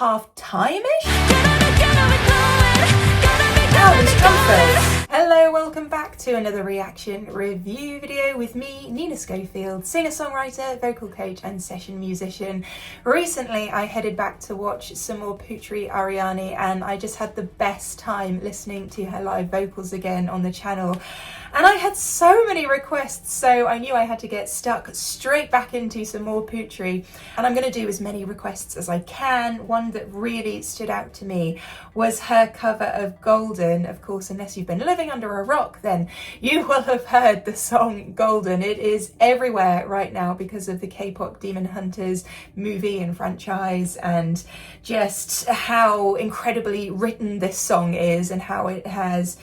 half-time-ish? Wow, these drum fills. Hello, welcome back to another reaction review video with me, Nina Schofield, singer-songwriter, vocal coach and session musician. Recently I headed back to watch some more Putri Ariani and I just had the best time listening to her live vocals again on the channel. And I had so many requests, so I knew I had to get stuck straight back into some more Putri. And I'm going to do as many requests as I can. One that really stood out to me was her cover of Golden. Of course, unless you've been living under a rock, then you will have heard the song Golden. It is everywhere right now because of the Kpop Demon Hunters movie and franchise, and just how incredibly written this song is and how it has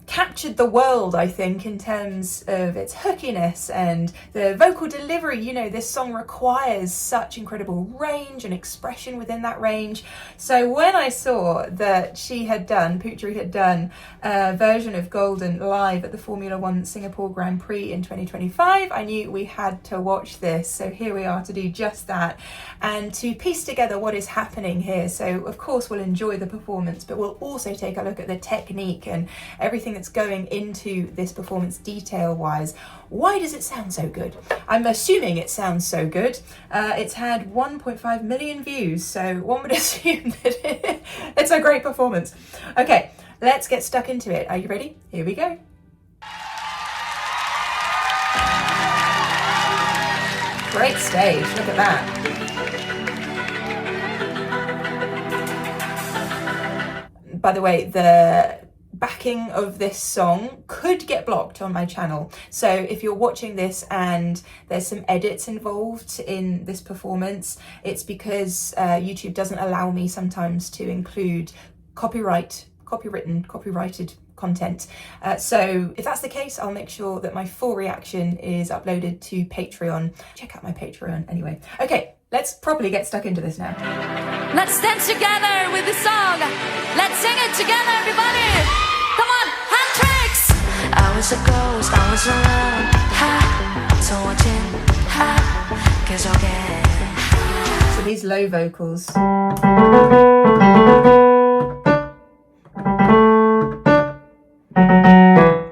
captured the world, I think, in terms of its hookiness and the vocal delivery. You know, this song requires such incredible range and expression within that range. So when I saw that Putri had done a version of Golden live at the Formula One Singapore Grand Prix in 2025, I knew we had to watch this. So here we are to do just that and to piece together what is happening here. So of course we'll enjoy the performance, but we'll also take a look at the technique and everything that's going into this performance detail wise. Why does it sound so good? I'm assuming it sounds so good. It's had 1.5 million views, so one would assume that it's a great performance. Okay, let's get stuck into it. Are you ready? Here we go. Great stage, look at that. By the way, the backing of this song could get blocked on my channel. So if you're watching this and there's some edits involved in this performance, it's because YouTube doesn't allow me sometimes to include copyrighted content. So if that's the case, I'll make sure that my full reaction is uploaded to Patreon. Check out my Patreon anyway. Okay, let's properly get stuck into this now. Let's dance together with the song. Let's sing it together, everybody. Come on, Huntrx. I was a ghost, I was alone. Ha, so watching. Ha, cause okay. So these low vocals.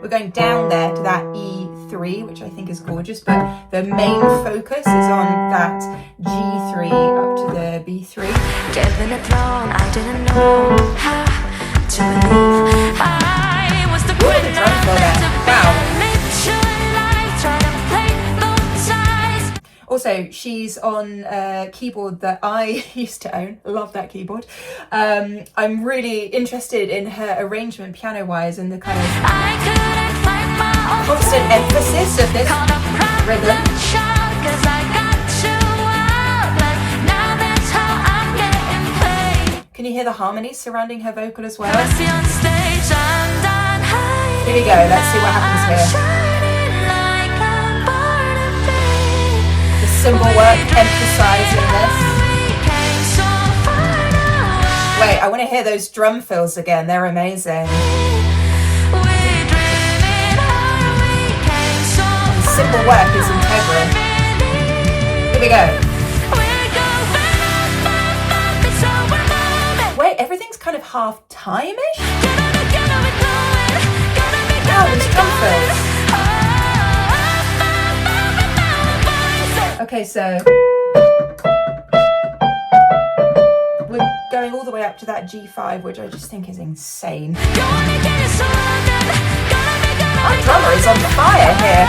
We're going down there to that E3, which I think is gorgeous, but the main focus is on that G3 up to the B3. Given a throne, I didn't know how to believe I was the queen of wow. Also, she's on a keyboard that I used to own. Love that keyboard. I'm really interested in her arrangement piano-wise and the kind of constant emphasis of this rhythm. Can you hear the harmonies surrounding her vocal as well? Here we go, let's see what happens here. The cymbal work emphasizing this. Wait, I want to hear those drum fills again, they're amazing. The cymbal work is integral. Here we go. Wait, everything's kind of half-time-ish? Wow, these drum fills. Okay, so we're going all the way up to that G5, which I just think is insane. Our drummer is on fire here.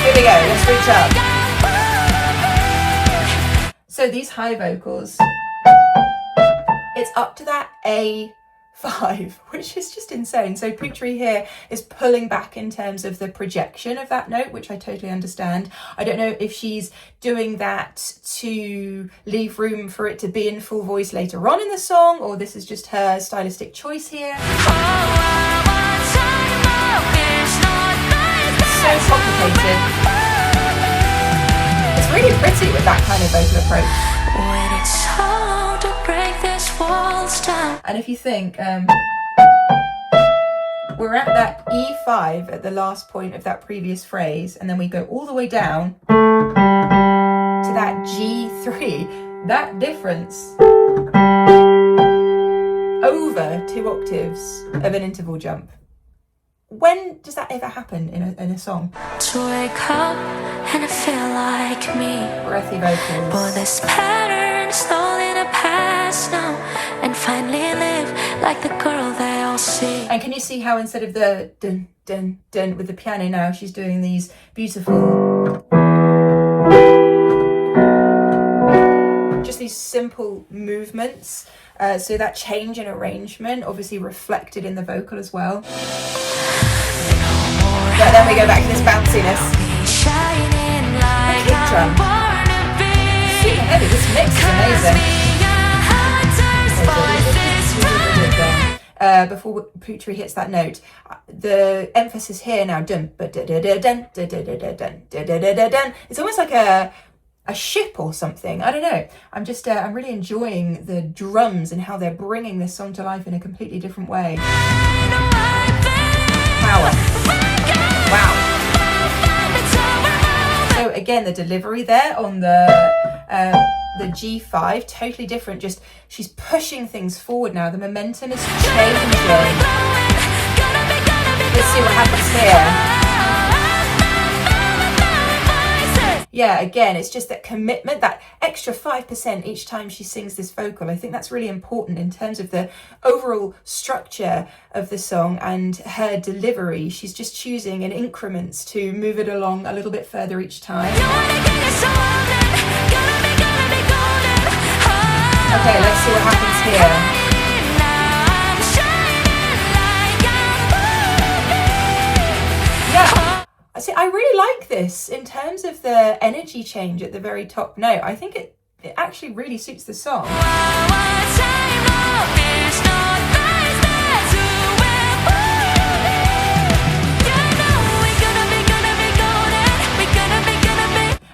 Here we go, let's reach up. So these high vocals, it's up to that A5, which is just insane. So Putri here is pulling back in terms of the projection of that note, which I totally understand. I don't know if she's doing that to leave room for it to be in full voice later on in the song, or this is just her stylistic choice here. It's so complicated. It's really pretty with that kind of vocal approach. When it's hard to break this walls down. And if you think, we're at that E5 at the last point of that previous phrase, and then we go all the way down to that G3, that difference over 2 octaves of an interval jump. When does that ever happen in a song? To wake up and feel like me. Breathy vocals. But this pattern's all in the past now, and finally live like the girl they all see. And can you see how instead of the dun dun dun with the piano now, she's doing these beautiful, just these simple movements. So that change in arrangement obviously reflected in the vocal as well. But then we go back to this bounciness. The kick drum. Super heavy. This mix is amazing. Before Putri hits that note, the emphasis here now, dun ba da da da dun da da da da dun da da da da dun. It's almost like a ship or something. I don't know. I'm really enjoying the drums and how they're bringing this song to life in a completely different way. Power. Wow. So again, the delivery there on the G5, totally different. Just she's pushing things forward now. The momentum is changing. Let's see what happens here. Yeah, again, it's just that commitment, that extra 5% each time she sings this vocal. I think that's really important in terms of the overall structure of the song and her delivery. She's just choosing in increments to move it along a little bit further each time. Okay, let's see what happens here. See, I really like this in terms of the energy change at the very top note. I think it actually really suits the song.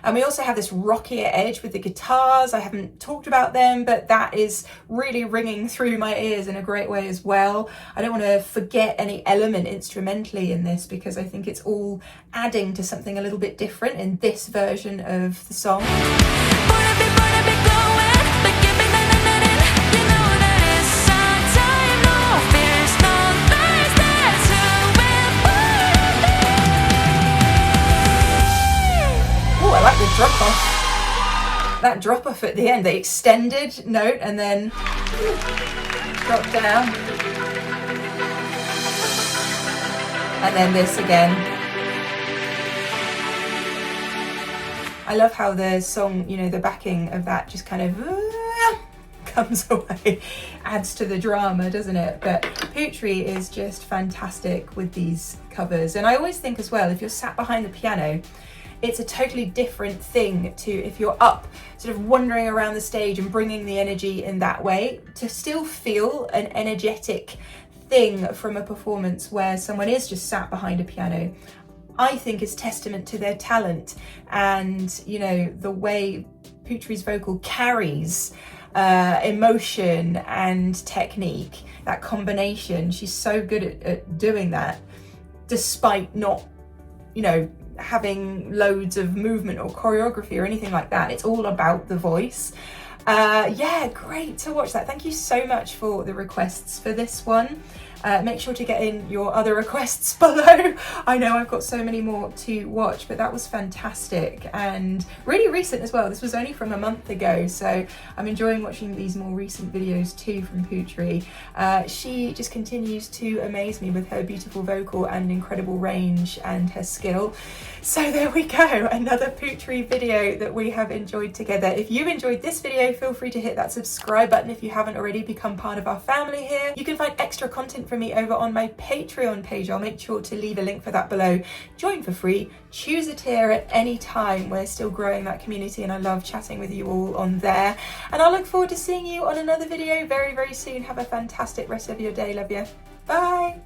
And we also have this rockier edge with the guitars. I haven't talked about them, but that is really ringing through my ears in a great way as well. I don't want to forget any element instrumentally in this because I think it's all adding to something a little bit different in this version of the song. I like the drop off. That drop off at the end, the extended note and then drop down. And then this again. I love how the song, the backing of that just kind of comes away. Adds to the drama, doesn't it? But Putri is just fantastic with these covers. And I always think as well, if you're sat behind the piano, it's a totally different thing to if you're up sort of wandering around the stage and bringing the energy in that way, to still feel an energetic thing from a performance where someone is just sat behind a piano, I think is testament to their talent and, the way Putri's vocal carries emotion and technique, that combination. She's so good at doing that despite not, having loads of movement or choreography or anything like that. It's all about the voice. Great to watch that. Thank you so much for the requests for this one. Make sure to get in your other requests below. I know I've got so many more to watch, but that was fantastic and really recent as well. This was only from a month ago, so I'm enjoying watching these more recent videos too from Putri. She just continues to amaze me with her beautiful vocal and incredible range and her skill. So there we go, another Putri video that we have enjoyed together. If you enjoyed this video, feel free to hit that subscribe button if you haven't already. Become part of our family here. You can find extra content from me over on my Patreon page. I'll make sure to leave a link for that below. Join for free, choose a tier at any time. We're still growing that community and I love chatting with you all on there. And I look forward to seeing you on another video very, very soon. Have a fantastic rest of your day. Love you. Bye.